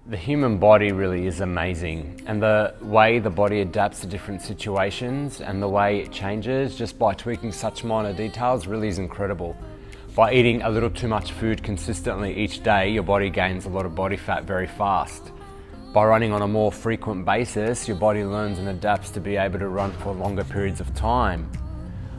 The human body really is amazing, and the way the body adapts to different situations and the way it changes just by tweaking such minor details really is incredible. By eating a little too much food consistently each day, your body gains a lot of body fat very fast. By running on a more frequent basis, your body learns and adapts to be able to run for longer periods of time.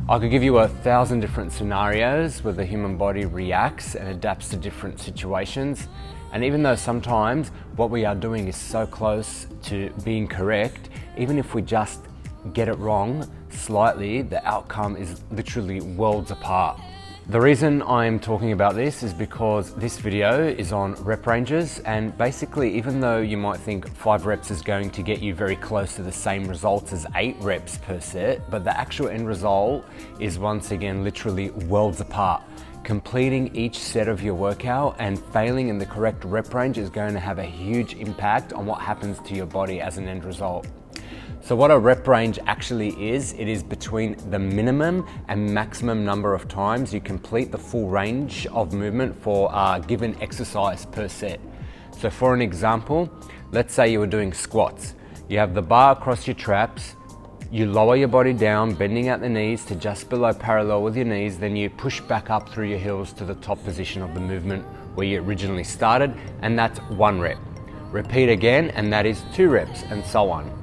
I could give you 1,000 different scenarios where the human body reacts and adapts to different situations. And even though sometimes what we are doing is so close to being correct, even if we just get it wrong slightly, the outcome is literally worlds apart. The reason I'm talking about this is because this video is on rep ranges, and basically even though you might think 5 reps is going to get you very close to the same results as 8 reps per set, but the actual end result is once again literally worlds apart. Completing each set of your workout and failing in the correct rep range is going to have a huge impact on what happens to your body as an end result. So what a rep range actually is, it is between the minimum and maximum number of times you complete the full range of movement for a given exercise per set. So for an example, let's say you were doing squats. You have the bar across your traps, you lower your body down, bending at the knees to just below parallel with your knees, then you push back up through your heels to the top position of the movement where you originally started, and that's 1 rep. Repeat again, and that is 2 reps, and so on.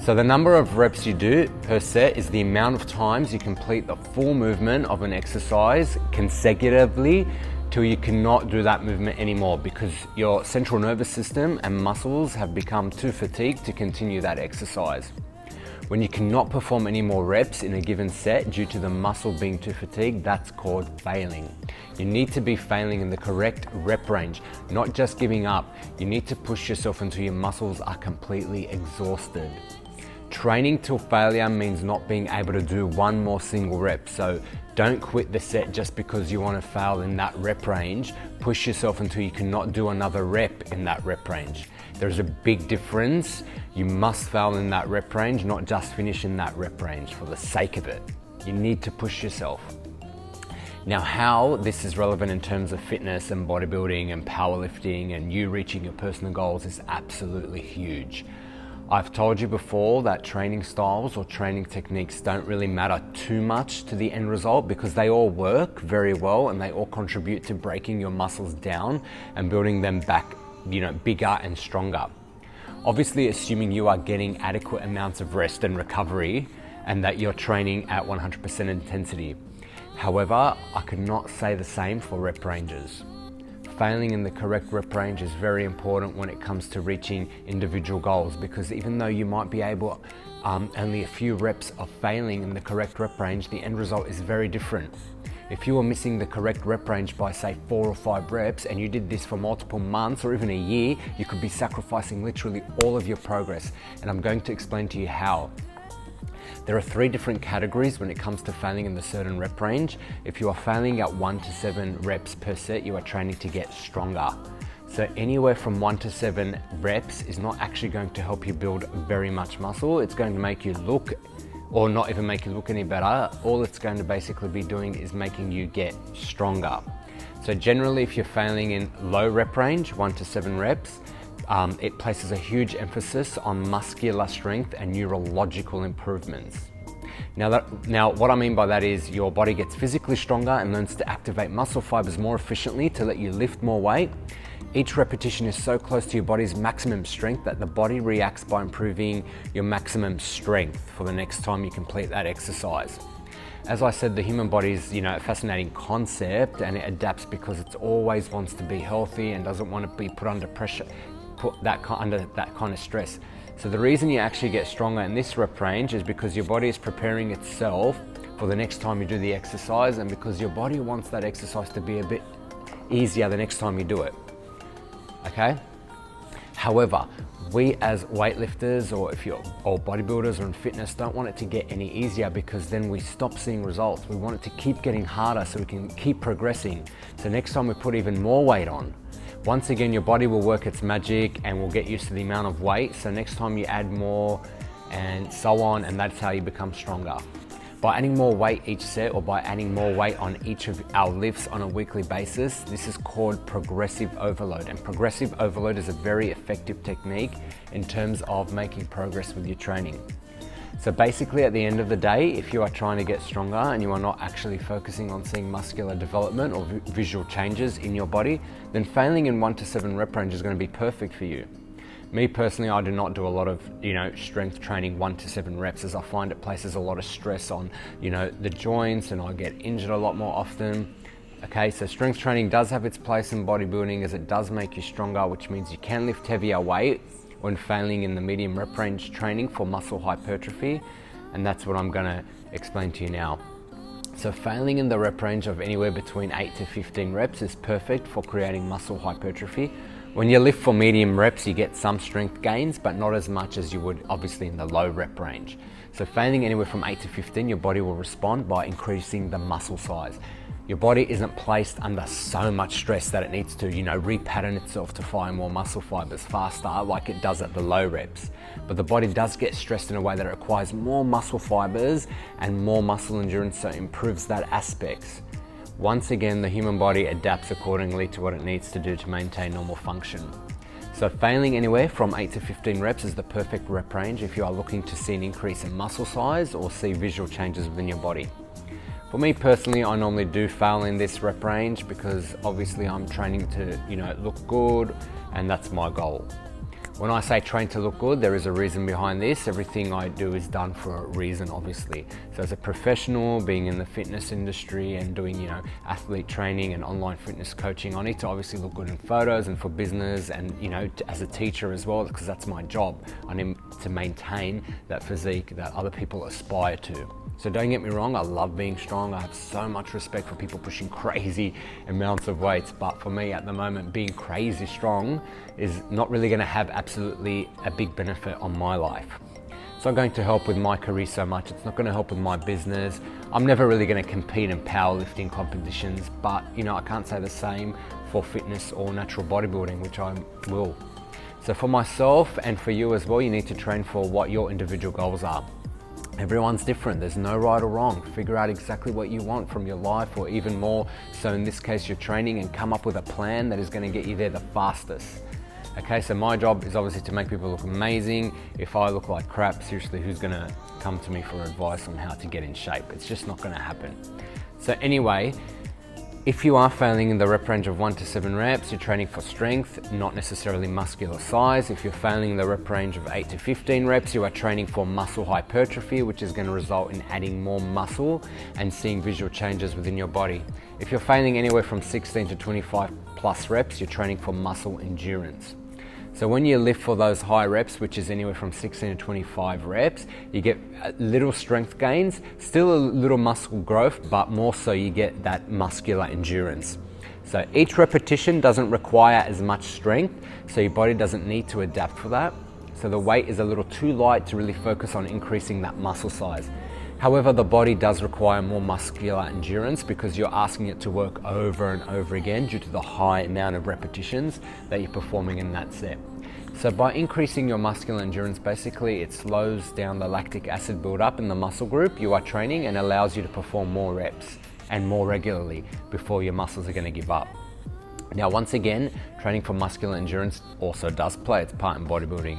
So the number of reps you do per set is the amount of times you complete the full movement of an exercise consecutively till you cannot do that movement anymore because your central nervous system and muscles have become too fatigued to continue that exercise. When you cannot perform any more reps in a given set due to the muscle being too fatigued, that's called failing. You need to be failing in the correct rep range, not just giving up. You need to push yourself until your muscles are completely exhausted. Training till failure means not being able to do one more single rep. So don't quit the set just because you want to fail in that rep range. Push yourself until you cannot do another rep in that rep range. There's a big difference. You must fail in that rep range, not just finish in that rep range for the sake of it. You need to push yourself. Now, how this is relevant in terms of fitness and bodybuilding and powerlifting and you reaching your personal goals is absolutely huge. I've told you before that training styles or training techniques don't really matter too much to the end result because they all work very well and they all contribute to breaking your muscles down and building them back, bigger and stronger. Obviously, assuming you are getting adequate amounts of rest and recovery and that you're training at 100% intensity. However, I could not say the same for rep ranges. Failing in the correct rep range is very important when it comes to reaching individual goals because even though you might be able only a few reps of failing in the correct rep range, the end result is very different. If you were missing the correct rep range by say 4 or 5 reps and you did this for multiple months or even a year, you could be sacrificing literally all of your progress, and I'm going to explain to you how. There are 3 different categories when it comes to failing in the certain rep range. If you are failing at 1 to 7 reps per set, you are training to get stronger. So anywhere from 1 to 7 reps is not actually going to help you build very much muscle. It's going to make you look, or not even make you look any better. All it's going to basically be doing is making you get stronger. So generally, if you're failing in low rep range, 1 to 7 reps, it places a huge emphasis on muscular strength and neurological improvements. Now, what I mean by that is your body gets physically stronger and learns to activate muscle fibers more efficiently to let you lift more weight. Each repetition is so close to your body's maximum strength that the body reacts by improving your maximum strength for the next time you complete that exercise. As I said, the human body is, a fascinating concept, and it adapts because it always wants to be healthy and doesn't want to be put under pressure, under that kind of stress. So the reason you actually get stronger in this rep range is because your body is preparing itself for the next time you do the exercise, and because your body wants that exercise to be a bit easier the next time you do it. Okay? However, we as weightlifters or bodybuilders or in fitness don't want it to get any easier because then we stop seeing results. We want it to keep getting harder so we can keep progressing. So next time we put even more weight on, once again, your body will work its magic and will get used to the amount of weight. So next time you add more and so on, and that's how you become stronger. By adding more weight each set, or by adding more weight on each of our lifts on a weekly basis, this is called progressive overload. And progressive overload is a very effective technique in terms of making progress with your training. So basically at the end of the day, if you are trying to get stronger and you are not actually focusing on seeing muscular development or visual changes in your body, then failing in 1 to 7 rep range is going to be perfect for you. Me personally, I do not do a lot of, strength training 1 to 7 reps, as I find it places a lot of stress on, the joints, and I get injured a lot more often. Okay, so strength training does have its place in bodybuilding, as it does make you stronger, which means you can lift heavier weight when failing in the medium rep range training for muscle hypertrophy. And that's what I'm gonna explain to you now. So failing in the rep range of anywhere between 8 to 15 reps is perfect for creating muscle hypertrophy. When you lift for medium reps, you get some strength gains, but not as much as you would obviously in the low rep range. So failing anywhere from 8 to 15, your body will respond by increasing the muscle size. Your body isn't placed under so much stress that it needs to, repattern itself to fire more muscle fibers faster like it does at the low reps. But the body does get stressed in a way that it requires more muscle fibers and more muscle endurance, so it improves that aspect. Once again, the human body adapts accordingly to what it needs to do to maintain normal function. So failing anywhere from 8 to 15 reps is the perfect rep range if you are looking to see an increase in muscle size or see visual changes within your body. For me personally, I normally do fail in this rep range because obviously I'm training to, look good, and that's my goal. When I say train to look good, there is a reason behind this. Everything I do is done for a reason, obviously. So as a professional, being in the fitness industry and doing, athlete training and online fitness coaching, I need to obviously look good in photos and for business, and, as a teacher as well, because that's my job. I need to maintain that physique that other people aspire to. So don't get me wrong, I love being strong. I have so much respect for people pushing crazy amounts of weights, but for me at the moment, being crazy strong is not really going to have absolutely a big benefit on my life. It's not going to help with my career so much. It's not going to help with my business. I'm never really going to compete in powerlifting competitions, but I can't say the same for fitness or natural bodybuilding, which I will. So for myself and for you as well, you need to train for what your individual goals are. Everyone's different. There's no right or wrong. Figure out exactly what you want from your life, or even more so in this case, your training, and come up with a plan that is going to get you there the fastest. Okay, so my job is obviously to make people look amazing. If I look like crap, seriously, who's going to come to me for advice on how to get in shape? It's just not going to happen. So anyway, if you are failing in the rep range of 1 to 7 reps, you're training for strength, not necessarily muscular size. If you're failing in the rep range of 8 to 15 reps, you are training for muscle hypertrophy, which is going to result in adding more muscle and seeing visual changes within your body. If you're failing anywhere from 16 to 25 plus reps, you're training for muscle endurance. So when you lift for those high reps, which is anywhere from 16 to 25 reps, you get little strength gains, still a little muscle growth, but more so you get that muscular endurance. So each repetition doesn't require as much strength, so your body doesn't need to adapt for that. So the weight is a little too light to really focus on increasing that muscle size. However, the body does require more muscular endurance because you're asking it to work over and over again due to the high amount of repetitions that you're performing in that set. So by increasing your muscular endurance, basically it slows down the lactic acid buildup in the muscle group you are training and allows you to perform more reps and more regularly before your muscles are going to give up. Now, once again, training for muscular endurance also does play its part in bodybuilding.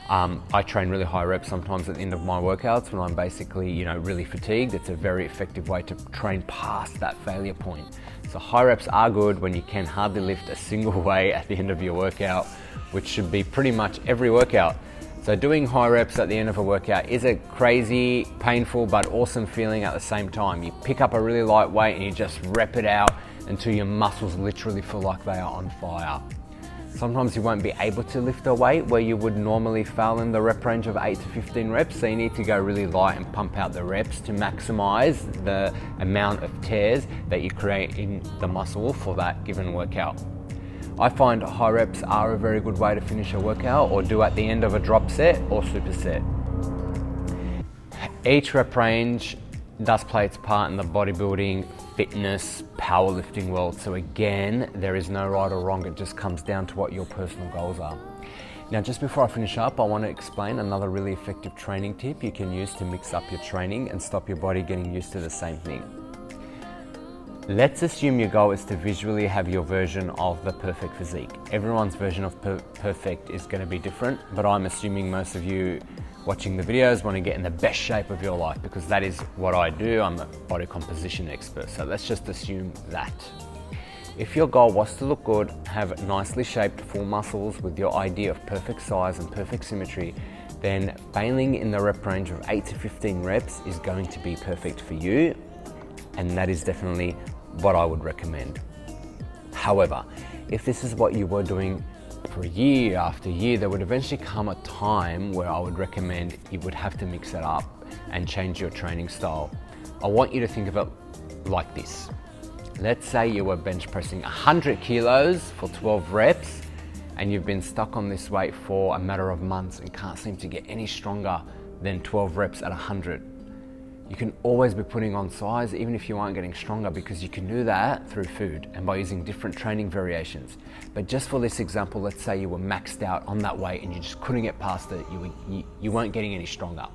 I train really high reps sometimes at the end of my workouts when I'm basically, really fatigued. It's a very effective way to train past that failure point. So high reps are good when you can hardly lift a single weight at the end of your workout, which should be pretty much every workout. So doing high reps at the end of a workout is a crazy, painful, but awesome feeling at the same time. You pick up a really light weight and you just rep it out until your muscles literally feel like they are on fire. Sometimes you won't be able to lift a weight where you would normally fail in the rep range of 8 to 15 reps, so you need to go really light and pump out the reps to maximize the amount of tears that you create in the muscle for that given workout. I find high reps are a very good way to finish a workout or do at the end of a drop set or superset. Each rep range does play its part in the bodybuilding, fitness, powerlifting world. So again, there is no right or wrong. It just comes down to what your personal goals are. Now, just before I finish up, I want to explain another really effective training tip you can use to mix up your training and stop your body getting used to the same thing. Let's assume your goal is to visually have your version of the perfect physique. Everyone's version of perfect is going to be different, but I'm assuming most of you watching the videos want to get in the best shape of your life, because that is what I do. I'm a body composition expert, so let's just assume that. If your goal was to look good, have nicely shaped full muscles with your idea of perfect size and perfect symmetry, then failing in the rep range of 8 to 15 reps is going to be perfect for you, and that is definitely what I would recommend. However, if this is what you were doing for year after year, there would eventually come a time where I would recommend you would have to mix it up and change your training style. I want you to think of it like this. Let's say you were bench pressing 100 kilos for 12 reps and you've been stuck on this weight for a matter of months and can't seem to get any stronger than 12 reps at 100. You can always be putting on size even if you aren't getting stronger, because you can do that through food and by using different training variations. But just for this example, let's say you were maxed out on that weight and you just couldn't get past it, you weren't getting any stronger.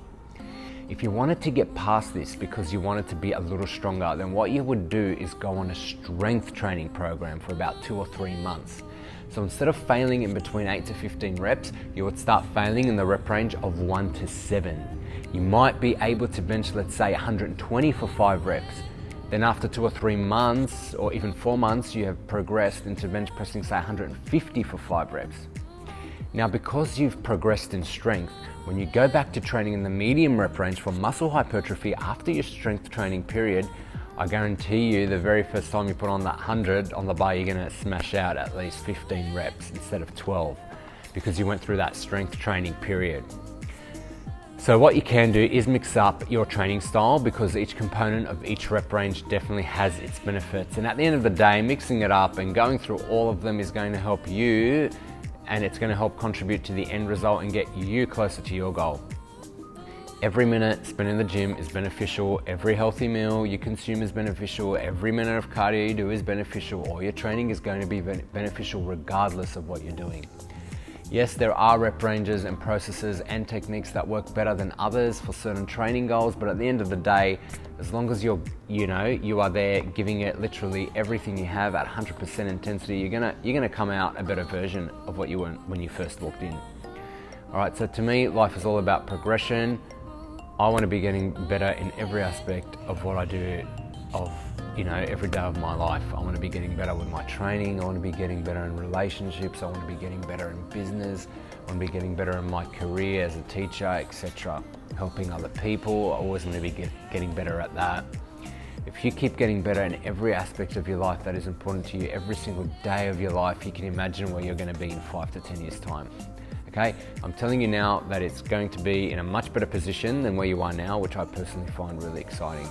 If you wanted to get past this because you wanted to be a little stronger, then what you would do is go on a strength training program for about 2 or 3 months. So instead of failing in between 8 to 15 reps, you would start failing in the rep range of 1 to 7. You might be able to bench, let's say 120 for 5 reps. Then after 2 or 3 months, or even 4 months, you have progressed into bench pressing, say 150 for 5 reps. Now, because you've progressed in strength, when you go back to training in the medium rep range for muscle hypertrophy after your strength training period, I guarantee you the very first time you put on that 100 on the bar, you're gonna smash out at least 15 reps instead of 12, because you went through that strength training period. So what you can do is mix up your training style, because each component of each rep range definitely has its benefits. And at the end of the day, mixing it up and going through all of them is going to help you, and it's going to help contribute to the end result and get you closer to your goal. Every minute spent in the gym is beneficial. Every healthy meal you consume is beneficial. Every minute of cardio you do is beneficial. All your training is going to be beneficial regardless of what you're doing. Yes, there are rep ranges and processes and techniques that work better than others for certain training goals, but at the end of the day, as long as you are there giving it literally everything you have at 100% intensity, you're gonna come out a better version of what you were when you first walked in. All right, so to me, life is all about progression. I want to be getting better in every aspect of what I do every day of my life. I want to be getting better with my training. I want to be getting better in relationships. I want to be getting better in business. I want to be getting better in my career as a teacher, etc. Helping other people. I always want to be getting better at that. If you keep getting better in every aspect of your life that is important to you every single day of your life, you can imagine where you're going to be in 5 to 10 years' time. Okay, I'm telling you now that it's going to be in a much better position than where you are now, which I personally find really exciting.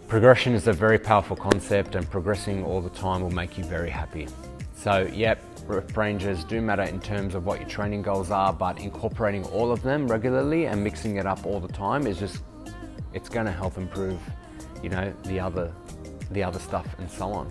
Progression is a very powerful concept, and progressing all the time will make you very happy. So yep, rep ranges do matter in terms of what your training goals are, but incorporating all of them regularly and mixing it up all the time it's going to help improve, the other stuff and so on.